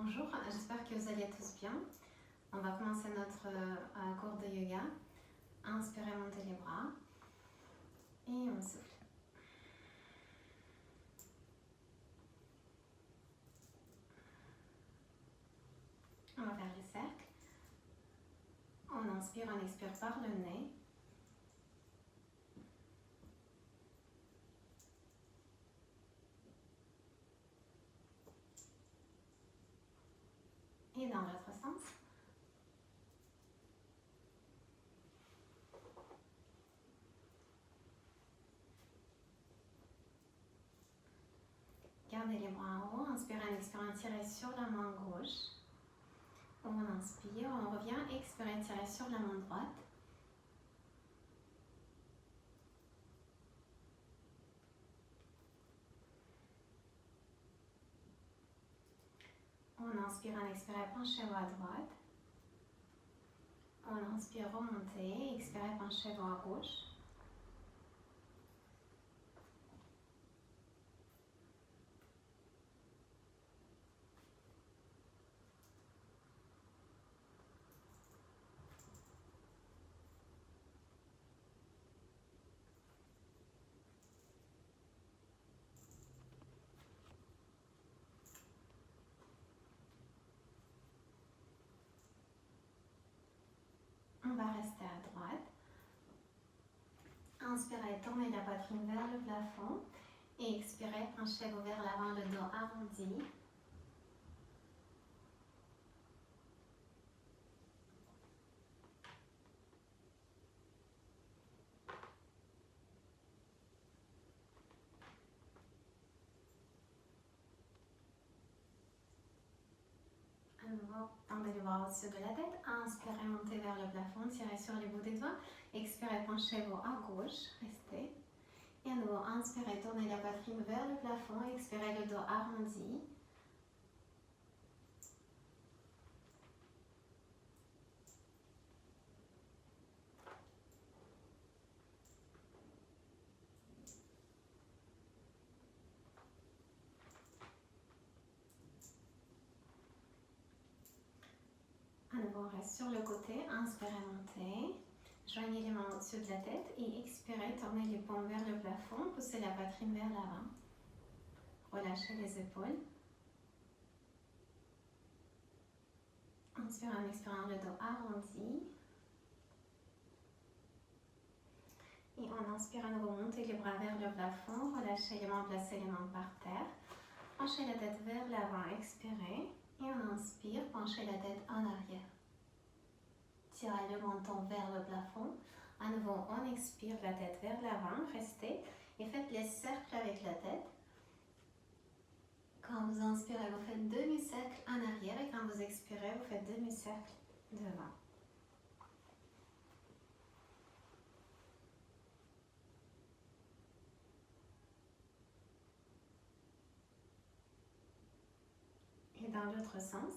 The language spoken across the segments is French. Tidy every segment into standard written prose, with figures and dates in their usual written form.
Bonjour, j'espère que vous allez tous bien. On va commencer notre cours de yoga. Inspirez, montez les bras et on souffle. On va faire les cercles. On inspire, on expire par le nez. Et dans l'autre sens. Gardez les bras en haut. Inspirez, en expirant, tirez sur la main gauche. On inspire, on revient, expirez, tirez sur la main droite. On inspire, on expire, penchez-vous à droite. On inspire, remontez, expirez, penchez-vous à gauche. On va rester à droite. Inspirez, tournez la poitrine vers le plafond. Et expirez, penchez-vous vers l'avant, le dos arrondi. À nouveau, tendez les bras au-dessus de la tête. Inspirez, montez vers le plafond, tirez sur les bouts des doigts. Expirez, penchez-vous à gauche, restez. Et à nouveau, inspirez, tournez la poitrine vers le plafond. Expirez, le dos arrondi. À nouveau, on reste sur le côté. Inspirez, montez. Joignez les mains au-dessus de la tête et expirez, tournez les paumes vers le plafond. Poussez la poitrine vers l'avant. Relâchez les épaules. Inspirez, en expirant, le dos arrondi. Et on inspire à nouveau, montez les bras vers le plafond, relâchez les mains, placez les mains par terre. Penchez la tête vers l'avant, expirez. Et on inspire, penchez la tête en arrière. Tirez le menton vers le plafond. À nouveau, on expire, la tête vers l'avant, restez. Et faites les cercles avec la tête. Quand vous inspirez, vous faites demi-cercle en arrière. Et quand vous expirez, vous faites demi-cercle devant. Et dans l'autre sens.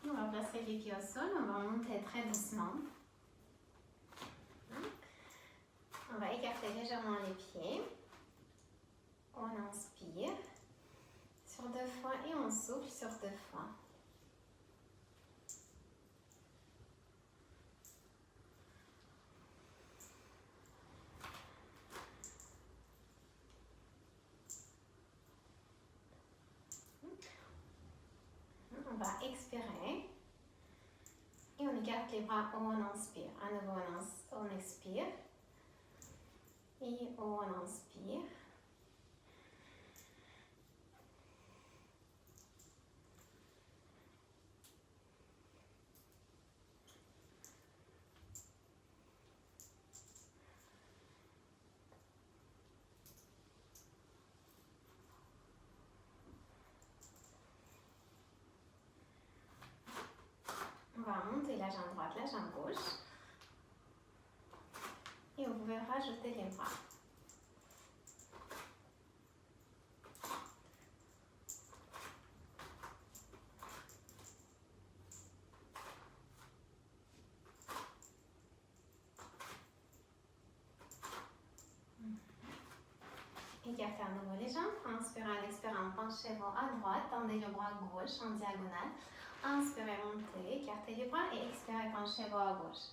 On va placer les pieds au sol, on va monter très doucement. On va écarter légèrement les pieds. On inspire sur 2 fois et on souffle sur 2 fois. On va expirer et on écarte les bras, on inspire. À nouveau, on expire et on inspire. On va monter la jambe droite, la jambe gauche. Et vous pouvez rajouter les bras. Écartez à nouveau les jambes. Inspirez en expirant, penchez-vous à droite. Tendez le bras gauche en diagonale. Inspirez, montez, écartez les bras et expirez, penchez-vous à gauche.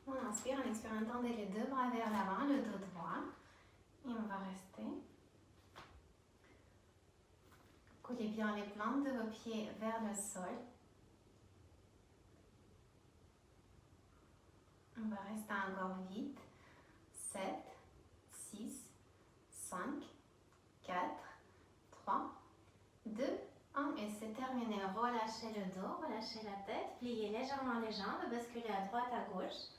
On inspire, en expirant, tendez les deux bras vers l'avant, le dos droit. Et on va rester. Collez bien les plantes de vos pieds vers le sol. On va rester encore 8, 7, 6, 5, 4, 3, 2, 1. Et c'est terminé. Relâchez le dos, relâchez la tête. Pliez légèrement les jambes, basculez à droite, à gauche.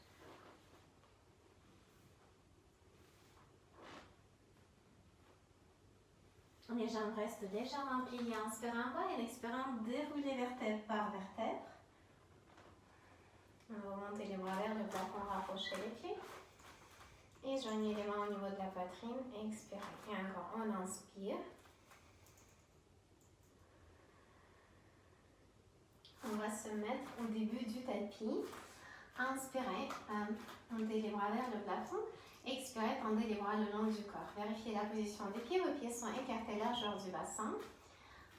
Les jambes restent légèrement pliées, inspirez en bas et en expirant, déroulez vertèbre par vertèbre. On va remonter les bras vers le plafond, rapprochez les pieds. Et joignez les mains au niveau de la poitrine et expirez. Et encore, on inspire. On va se mettre au début du tapis. Inspirez, montez les bras vers le plafond. Expirez, tendez les bras le long du corps. Vérifiez la position des pieds. Vos pieds sont écartés, largeur du bassin.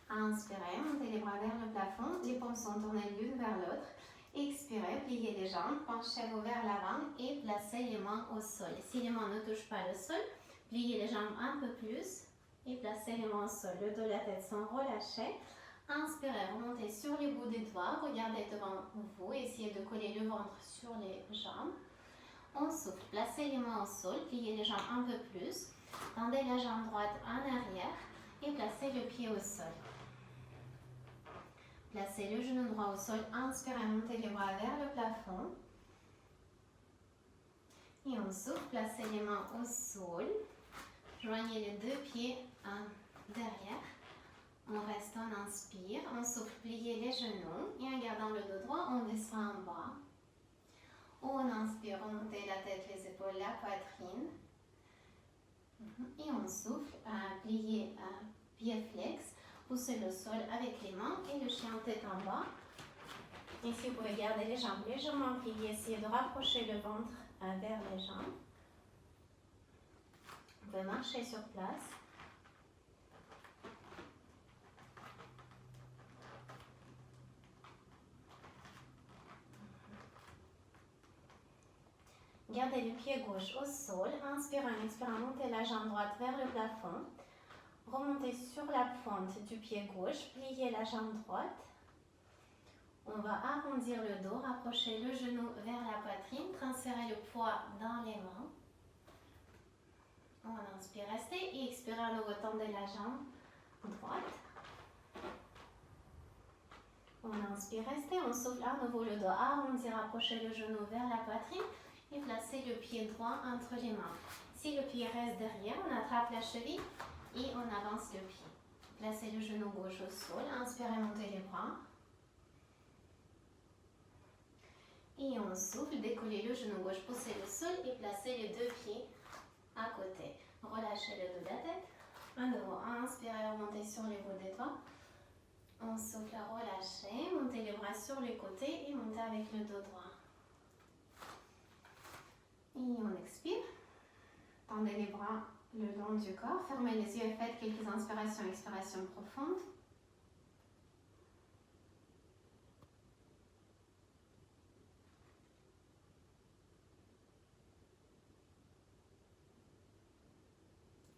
Inspirez, montez les bras vers le plafond. Les paumes sont tournées l'une vers l'autre. Expirez, pliez les jambes, penchez-vous vers l'avant et placez les mains au sol. Si les mains ne touchent pas le sol, pliez les jambes un peu plus et placez les mains au sol. Le dos et la tête sont relâchés. Inspirez, remontez sur les bouts des doigts. Regardez devant vous. Essayez de coller le ventre sur les jambes. On souffle, placez les mains au sol, pliez les jambes un peu plus, tendez la jambe droite en arrière et placez le pied au sol. Placez le genou droit au sol, inspirez, montez les bras vers le plafond. Et on souffle, placez les mains au sol, joignez les deux pieds derrière. On reste, on inspire, on souffle, pliez les genoux et en gardant le dos droit, on descend en bas. On inspire, remontez la tête, les épaules, la poitrine. Et on souffle, pliez pied flex, poussez le sol avec les mains et le chien tête en bas. Ici, vous pouvez garder les jambes légèrement pliées, essayez de rapprocher le ventre vers les jambes. Vous pouvez marcher sur place. Gardez le pied gauche au sol. Inspirez, en expirant, montez la jambe droite vers le plafond. Remontez sur la pointe du pied gauche. Pliez la jambe droite. On va arrondir le dos, rapprocher le genou vers la poitrine. Transférez le poids dans les mains. On inspire, restez et expirez à nouveau, tendez la jambe droite. On inspire, restez. On souffle à nouveau le dos, arrondir, rapprochez le genou vers la poitrine. Et placez le pied droit entre les mains. Si le pied reste derrière, on attrape la cheville et on avance le pied. Placez le genou gauche au sol. Inspirez, montez les bras. Et on souffle, décollez le genou gauche, poussez le sol et placez les deux pieds à côté. Relâchez le dos de la tête. À nouveau, inspirez, remontez sur les bouts des doigts. On souffle, relâchez, montez les bras sur les côtés et montez avec le dos droit. Et on expire. Tendez les bras le long du corps. Fermez les yeux et faites quelques inspirations et expirations profondes.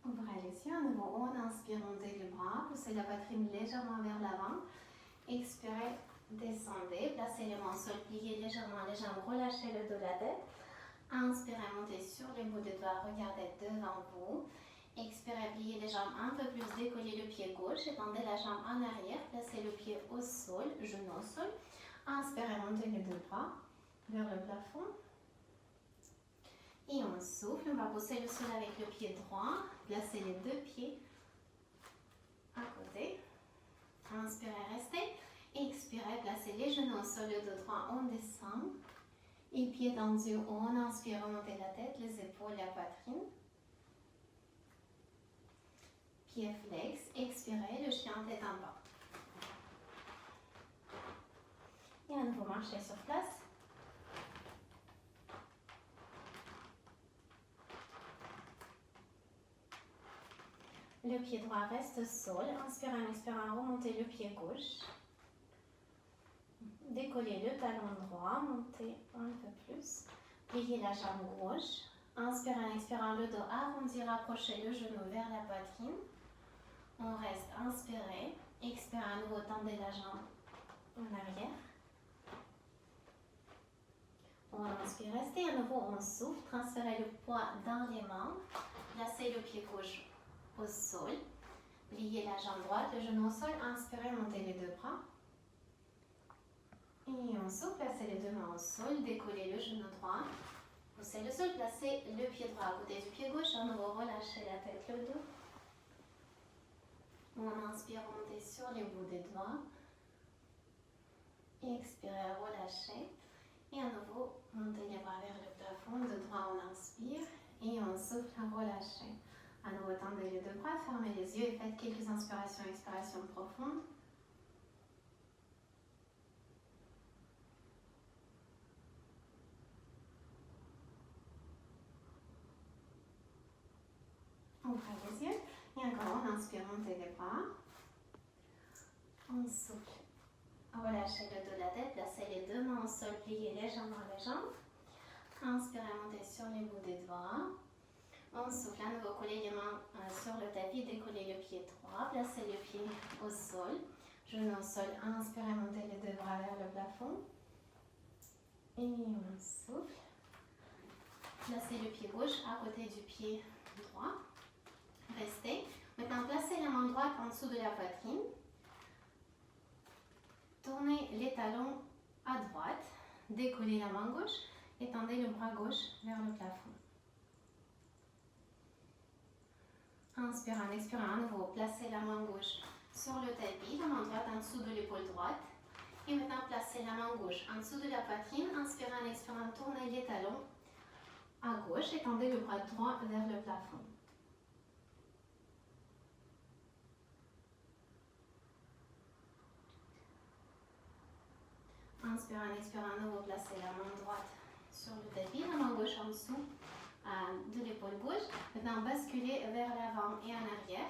Ouvrez les yeux. À nouveau, on inspire, montez les bras. Poussez la poitrine légèrement vers l'avant. Expirez, descendez. Placez les mains au sol, pliez légèrement les jambes. Relâchez le dos de la tête. Inspirez, montez sur les bouts des doigts, regardez devant vous. Expirez, pliez les jambes un peu plus, décollez le pied gauche, étendez la jambe en arrière, placez le pied au sol, genou au sol. Inspirez, montez les deux bras vers le plafond. Et on souffle, on va pousser le sol avec le pied droit, placez les deux pieds à côté. Inspirez, restez. Expirez, placez les genoux au sol, le dos droit, on descend. Et pieds tendus, on inspire, remontez la tête, les épaules, la poitrine. Pieds flex, expirez, le chien tête en bas. Et à nouveau, marchez sur place. Le pied droit reste au sol. Inspirez, en expirant, remontez le pied gauche. Décollez le talon droit, montez un peu plus. Pliez la jambe gauche. Inspirez, en expirant, le dos arrondi, rapprochez le genou vers la poitrine. On reste inspiré. Expirez à nouveau, tendez la jambe en arrière. On inspire, restez à nouveau, on souffle. Transférez le poids dans les mains. Placez le pied gauche au sol. Pliez la jambe droite, le genou au sol. Inspirez, montez les deux bras. Et on souffle, placez les deux mains au sol. Décollez le genou droit. Poussez le sol, placez le pied droit à côté du pied gauche. À nouveau, relâchez la tête, le dos. On inspire, montez sur les bouts des doigts. Expirez, relâchez. Et à nouveau, montez les bras vers le plafond. De droit, on inspire. Et on souffle, relâchez. À nouveau, tendez les deux bras, fermez les yeux et faites quelques inspirations, expirations profondes. Ouvrez les yeux. Et encore, on inspire, montez les bras. On souffle. Relâchez le dos de la tête, placez les deux mains au sol, pliez légèrement les jambes. Inspirez, montez sur les bouts des doigts. On souffle, à nouveau, collez les mains sur le tapis, décollez le pied droit, placez le pied au sol, genou au sol. Inspirez, montez les deux bras vers le plafond. Et on souffle. Placez le pied gauche à côté du pied droit. Restez. Maintenant, placez la main droite en dessous de la poitrine. Tournez les talons à droite. Décollez la main gauche et tendez le bras gauche vers le plafond. Inspirez, en expirant à nouveau, placez la main gauche sur le tapis, la main droite en dessous de l'épaule droite. Et maintenant, placez la main gauche en dessous de la poitrine. Inspirez, en expirant, tournez les talons à gauche et tendez le bras droit vers le plafond. Inspirez, en expirant à nouveau, placez la main droite sur le tapis, la main gauche en dessous de l'épaule gauche. Maintenant, basculez vers l'avant et en arrière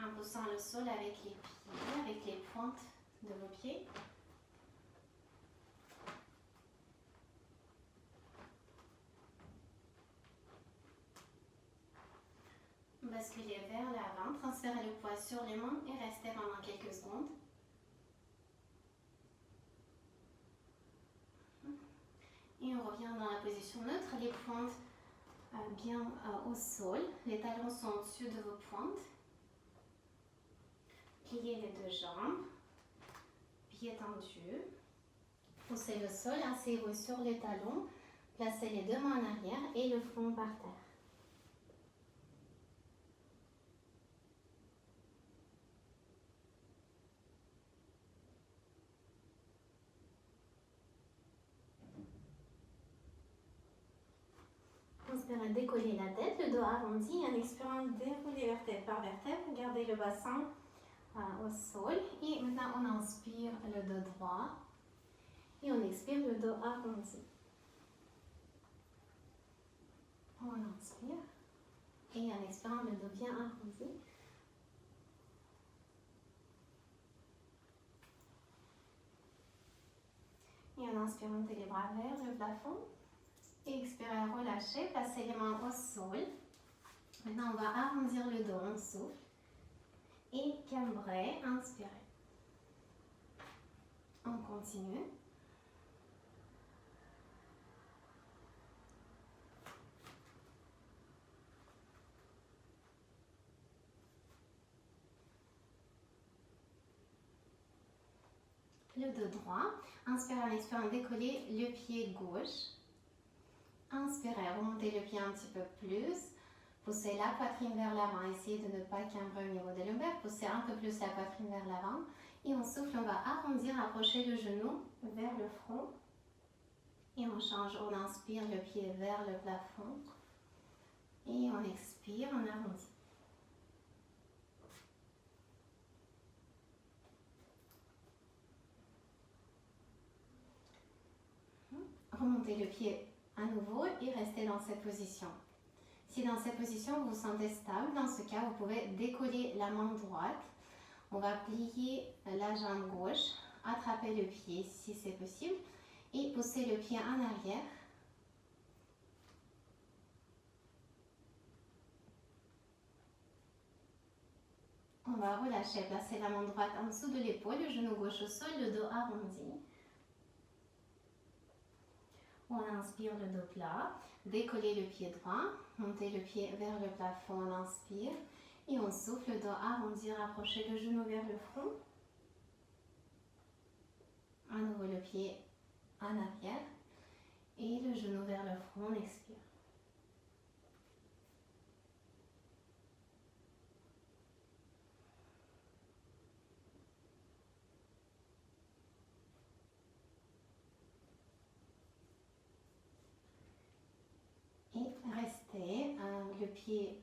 en poussant le sol avec les pieds, avec les pointes de vos pieds. Basculez vers l'avant, transférez le poids sur les mains et restez pendant quelques secondes. Et on revient dans la position neutre, les pointes bien au sol, les talons sont au-dessus de vos pointes. Pliez les deux jambes, pieds tendus. Poussez le sol, asseyez-vous sur les talons, placez les deux mains en arrière et le front par terre. Inspirez, décollez la tête, le dos arrondi. En expirant, déroulez vertèbre par vertèbre. Gardez le bassin au sol. Et maintenant, on inspire le dos droit. Et on expire le dos arrondi. On inspire. Et en expirant, le dos bien arrondi. Et en inspirant, montez les bras vers le plafond. Expirez, relâchez, placez les mains au sol. Maintenant, on va arrondir le dos, on souffle. Et cambrez, inspirez. On continue. Le dos droit. Inspirez, en expirant, décollez le pied gauche. Inspirez, remontez le pied un petit peu plus. Poussez la poitrine vers l'avant. Essayez de ne pas cambrer au niveau des lombaires. Poussez un peu plus la poitrine vers l'avant. Et on souffle, on va arrondir, approcher le genou vers le front. Et on change, on inspire le pied vers le plafond. Et on expire, on arrondit. Remontez le pied à nouveau et restez dans cette position. Si dans cette position vous vous sentez stable, dans ce cas, vous pouvez décoller la main droite. On va plier la jambe gauche, attraper le pied si c'est possible et pousser le pied en arrière. On va relâcher, placer la main droite en dessous de l'épaule, le genou gauche au sol, le dos arrondi. On inspire le dos plat, décoller le pied droit, monter le pied vers le plafond, on inspire. Et on souffle, le dos arrondi, rapprocher le genou vers le front. À nouveau le pied en arrière. Et le genou vers le front, on expire. Et restez, le pied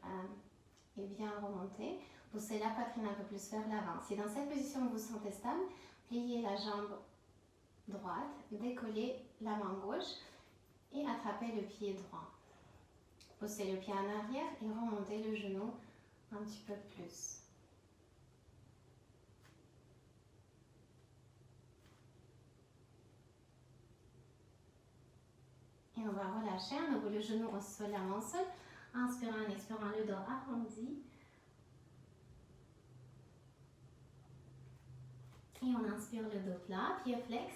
est bien remonté. Poussez la poitrine un peu plus vers l'avant. Si dans cette position vous vous sentez stable, pliez la jambe droite, décollez la main gauche et attrapez le pied droit. Poussez le pied en arrière et remontez le genou un petit peu plus. Et on va relâcher à nouveau le genou au sol, la main au sol. Inspirant, en expirant, le dos arrondi. Et on inspire le dos plat, pied flex.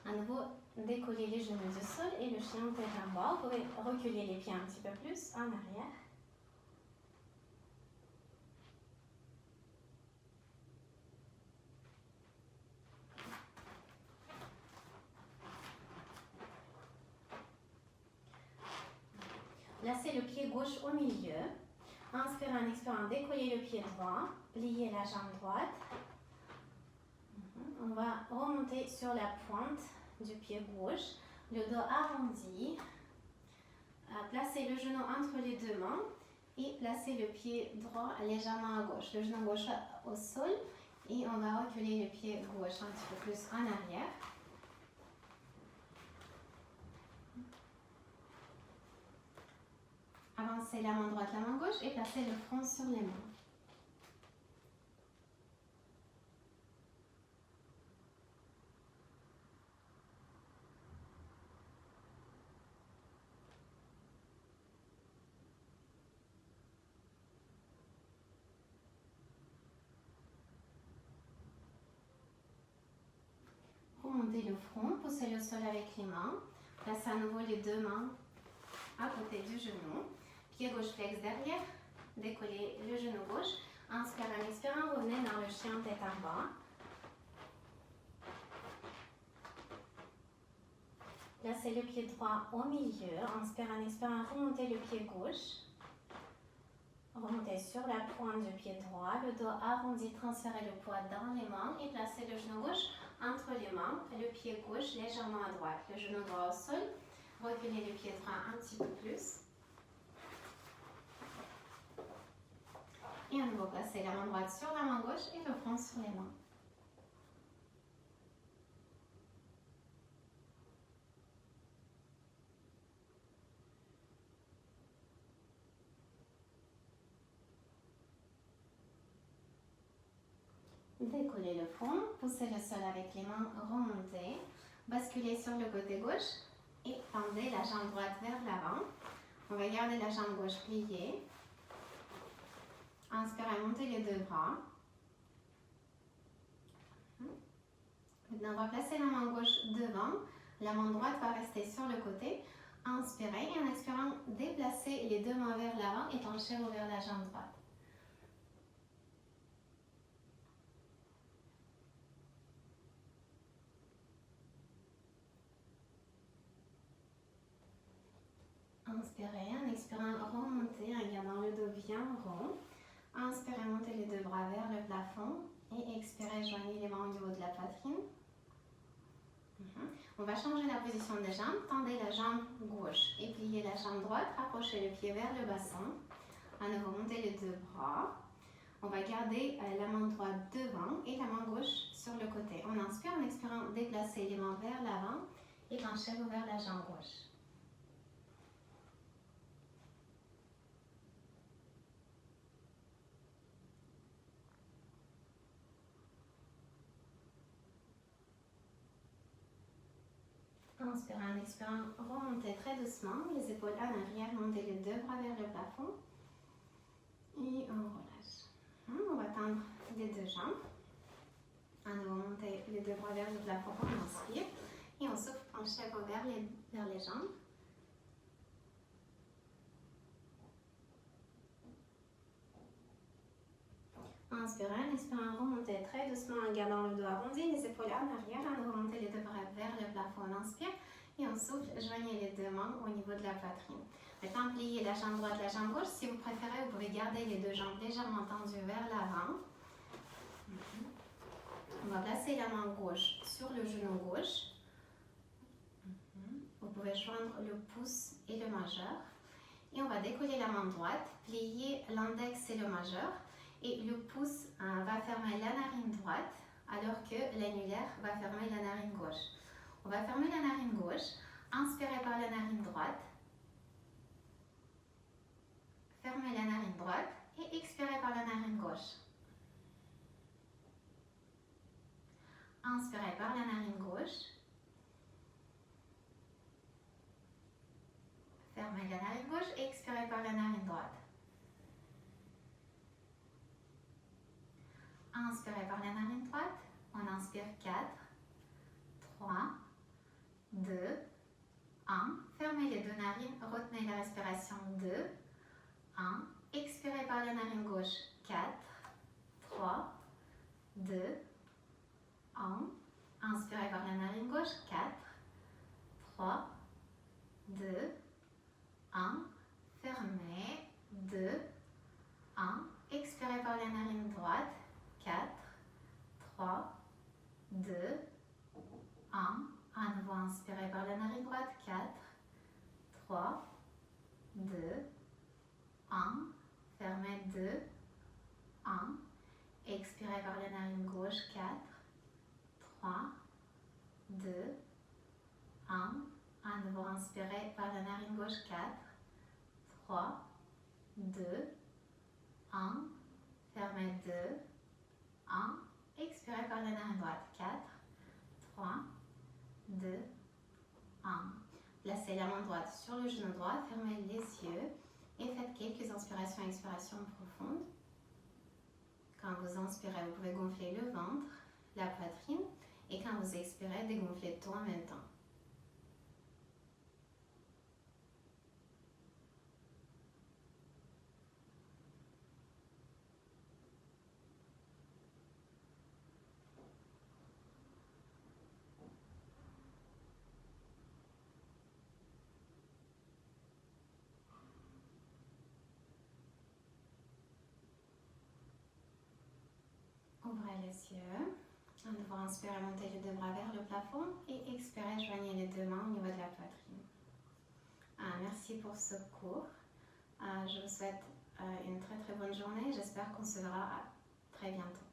À nouveau, décoller les genoux du sol et le chien tête à bas. Vous pouvez reculer les pieds un petit peu plus en arrière. Placez le pied gauche au milieu. Inspirez, en expirant, décoller le pied droit. Pliez la jambe droite. On va remonter sur la pointe du pied gauche. Le dos arrondi. Placez le genou entre les deux mains. Et placez le pied droit légèrement à gauche. Le genou gauche au sol. Et on va reculer le pied gauche un petit peu plus en arrière. Avancez la main droite, la main gauche et placez le front sur les mains. Remontez le front, poussez le sol avec les mains. Placez à nouveau les deux mains à côté du genou. Pied gauche flex derrière. Décollez le genou gauche. Inspirez, en expirant, revenez dans le chien tête en bas. Placez le pied droit au milieu. Inspirez, en expirant, remontez le pied gauche. Remontez sur la pointe du pied droit. Le dos arrondi, transférez le poids dans les mains et placez le genou gauche entre les mains. Le pied gauche légèrement à droite. Le genou droit au sol. Reculez le pied droit un petit peu plus. Et à nouveau, placez la main droite sur la main gauche et le front sur les mains. Décollez le front, poussez le sol avec les mains, remontez. Basculez sur le côté gauche et tendez la jambe droite vers l'avant. On va garder la jambe gauche pliée. Inspirez, montez les deux bras. Maintenant, on va placer la main gauche devant. La main droite va rester sur le côté. Inspirez et en expirant, déplacez les deux mains vers l'avant et penchez-vous vers la jambe droite. Inspirez, en expirant, remontez en gardant le dos bien rond. Inspirez, montez les deux bras vers le plafond Et expirez, joignez les mains au niveau de la poitrine. On va changer la position des jambes. Tendez la jambe gauche et pliez la jambe droite. Rapprochez le pied vers le bassin. À nouveau, montez les deux bras. On va garder la main droite devant et la main gauche sur le côté. On inspire, en expirant, déplacez les mains vers l'avant et penchez-vous vers la jambe gauche. Inspirez, en expirant, remontez très doucement, les épaules en arrière, montez les deux bras vers le plafond et on relâche. On va tendre les deux jambes. À nouveau, montez les deux bras vers le plafond, on inspire et on souffle, penchez-vous vers les jambes. Inspirez, en expirant, remontez très doucement en gardant le dos arrondi, les épaules en arrière, à nouveau, montez les deux bras vers le plafond, on inspire. Et on souffle, joignez les deux mains au niveau de la poitrine. Maintenant, pliez la jambe droite, la jambe gauche. Si vous préférez, vous pouvez garder les deux jambes légèrement tendues vers l'avant. On va placer la main gauche sur le genou gauche. Vous pouvez joindre le pouce et le majeur. Et on va décoller la main droite, plier l'index et le majeur. Et le pouce va fermer la narine droite, alors que l'annulaire va fermer la narine gauche. On va fermer la narine gauche, inspirez par la narine droite, fermez la narine droite et expirez par la narine gauche. Inspirez par la narine gauche, fermez la narine gauche et expirez par la narine droite. Inspirez par la narine droite, on inspire 4, 3, 2, 1. Fermez les deux narines, retenez la respiration 2, 1. Expirez par la narine gauche 4, 3, 2, 1. Inspirez par la narine gauche 4, 3, 2, 1. Fermez 2, 1. Expirez par la narine droite 4, 3, 2, 1. À nouveau, inspirez par la narine droite, 4, 3, 2, 1. Fermez 2, 1. Expirez par la narine gauche, 4, 3, 2, 1. À nouveau, inspirez par la narine gauche, 4, 3, 2, 1. Fermez 2, 1. Expirez par la narine droite, 4, 3, 2, 1. Placez la main droite sur le genou droit, fermez les yeux et faites quelques inspirations et expirations profondes. Quand vous inspirez, vous pouvez gonfler le ventre, la poitrine et quand vous expirez, dégonfler tout en même temps. Ouvrez les yeux. À nouveau, inspirez, montez les deux bras vers le plafond et expirez, joignez les deux mains au niveau de la poitrine. Merci pour ce cours. Je vous souhaite une très très bonne journée. J'espère qu'on se verra très bientôt.